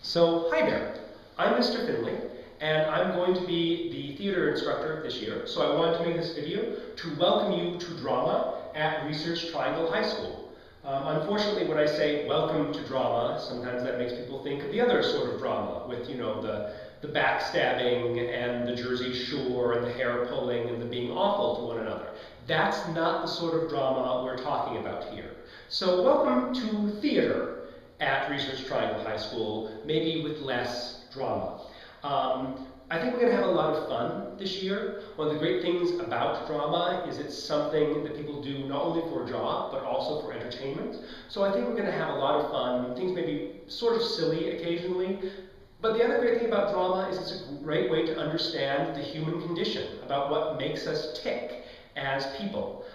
So, hi there. I'm Mr. Finley, and I'm going to be the theater instructor this year. So I wanted to make this video to welcome you to drama at Research Triangle High School. Unfortunately, when I say welcome to drama, sometimes that makes people think of the other sort of drama with, you know, the backstabbing and the Jersey Shore and the hair pulling and the being awful to one another. That's not the sort of drama we're talking about here. So welcome to theater at Research Triangle High School, maybe with less drama. I think we're going to have a lot of fun this year. One of the great things about drama is it's something that people do not only for a job, but also for entertainment. So I think we're going to have a lot of fun. Things may be sort of silly occasionally, but the other great thing about drama is it's a great way to understand the human condition, about what makes us tick as people.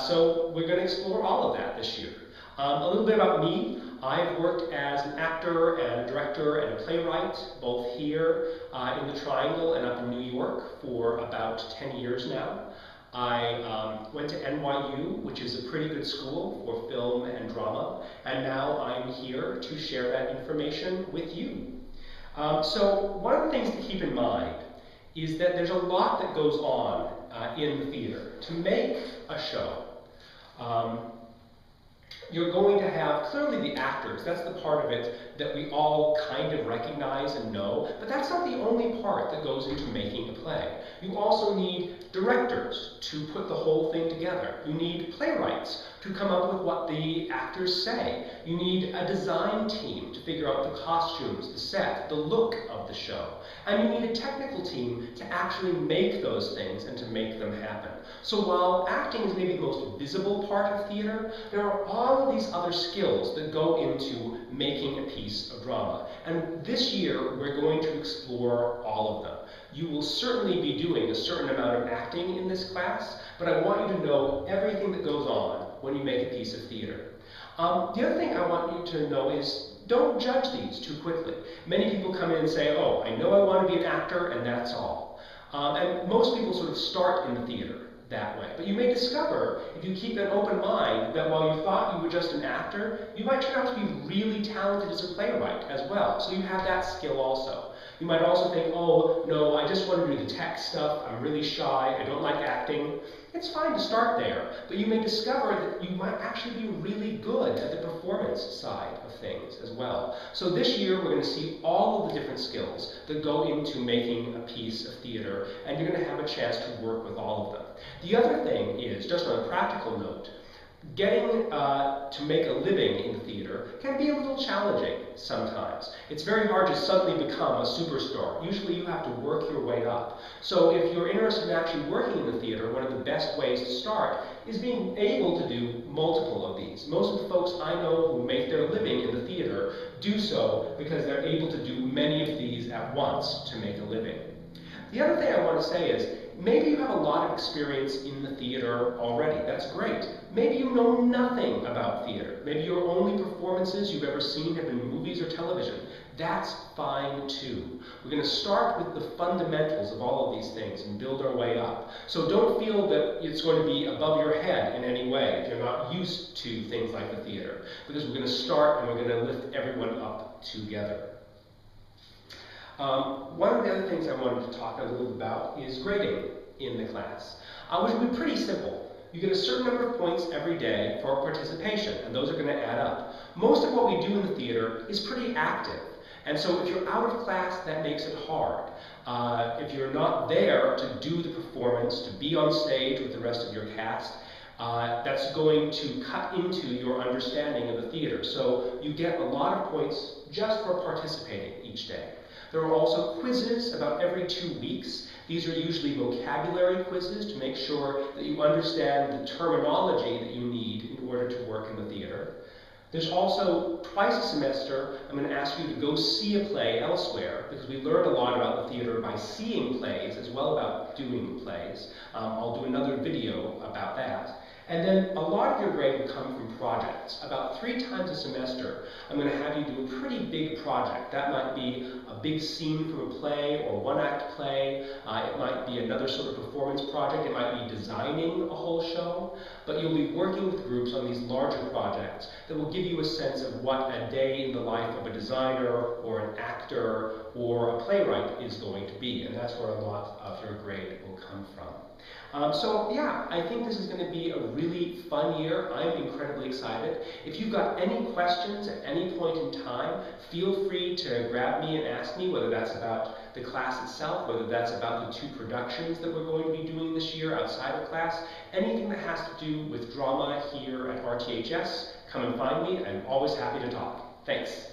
So we're going to explore all of that this year. A little bit about me. I've worked as an actor and a director and a playwright, both here in the Triangle and up in New York for about 10 years now. I went to NYU, which is a pretty good school for film and drama, and now I'm here to share that information with you. So one of the things to keep in mind is that there's a lot that goes on in the theater. To make a show, you're going to have clearly the actors. That's the part of it that we all kind of recognize and know, but that's not the only part that goes into making a play. You also need directors to put the whole thing together. You need playwrights to come up with what the actors say. You need a design team to figure out the costumes, the set, the look of the show. And you need a technical team to actually make those things and to make them happen. So while acting is maybe the most visible part of theater, there are all of these other skills that go into making a piece of drama. And this year, we're going to explore all of them. You will certainly be doing a certain amount of acting in this class, but I want you to know everything that goes on when you make a piece of theater. The other thing I want you to know is don't judge these too quickly. Many people come in and say, oh, I know I want to be an actor, and that's all. And most people sort of start in the theater that way. But you may discover, if you keep an open mind, that while you thought you were just an actor, you might turn out to be really talented as a playwright as well. So you have that skill also. You might also think, oh, no, I just want to do the tech stuff. I'm really shy. I don't like acting. It's fine to start there, but you may discover that you might actually be really good at the performance side of things as well. So this year, we're going to see all of the different skills that go into making a piece of theater, and you're going to have a chance to work with all of them. The other thing is, just on a practical note, getting to make a living in the theater can be a little challenging sometimes. It's very hard to suddenly become a superstar. Usually you have to work your way up. So if you're interested in actually working in the theater, one of the best ways to start is being able to do multiple of these. Most of the folks I know who make their living in the theater do so because they're able to do many of these at once to make a living. The other thing I want to say is, maybe you have a lot of experience in the theater already. That's great. Maybe you know nothing about theater. Maybe your only performances you've ever seen have been movies or television. That's fine too. We're going to start with the fundamentals of all of these things and build our way up. So don't feel that it's going to be above your head in any way if you're not used to things like the theater, because we're going to start and we're going to lift everyone up together. One of the other things I wanted to talk a little bit about is grading in the class, which will be pretty simple. You get a certain number of points every day for participation, and those are going to add up. Most of what we do in the theater is pretty active, and so if you're out of class, that makes it hard. If you're not there to do the performance, to be on stage with the rest of your cast, that's going to cut into your understanding of the theater. So you get a lot of points just for participating each day. There are also quizzes about every 2 weeks. These are usually vocabulary quizzes to make sure that you understand the terminology that you need in order to work in the theater. There's also, twice a semester, I'm going to ask you to go see a play elsewhere, because we learn a lot about the theater by seeing plays as well about doing plays. I'll do another video about that. And then a lot of your grade will come from projects. About 3 times a semester, I'm going to have you do a pretty big project. That might be a big scene from a play or one-act play. It might be another sort of performance project. It might be designing a whole show. But you'll be working with groups on these larger projects that will give you a sense of what a day in the life of a designer or an actor or a playwright is going to be. And that's where a lot of your grade will come from. So yeah, I think this is going to be a really fun year. I'm incredibly excited. If you've got any questions at any point in time, feel free to grab me and ask me, whether that's about the class itself, whether that's about the 2 productions that we're going to be doing this year outside of class, anything that has to do with drama here at RTHS, come and find me. I'm always happy to talk. Thanks.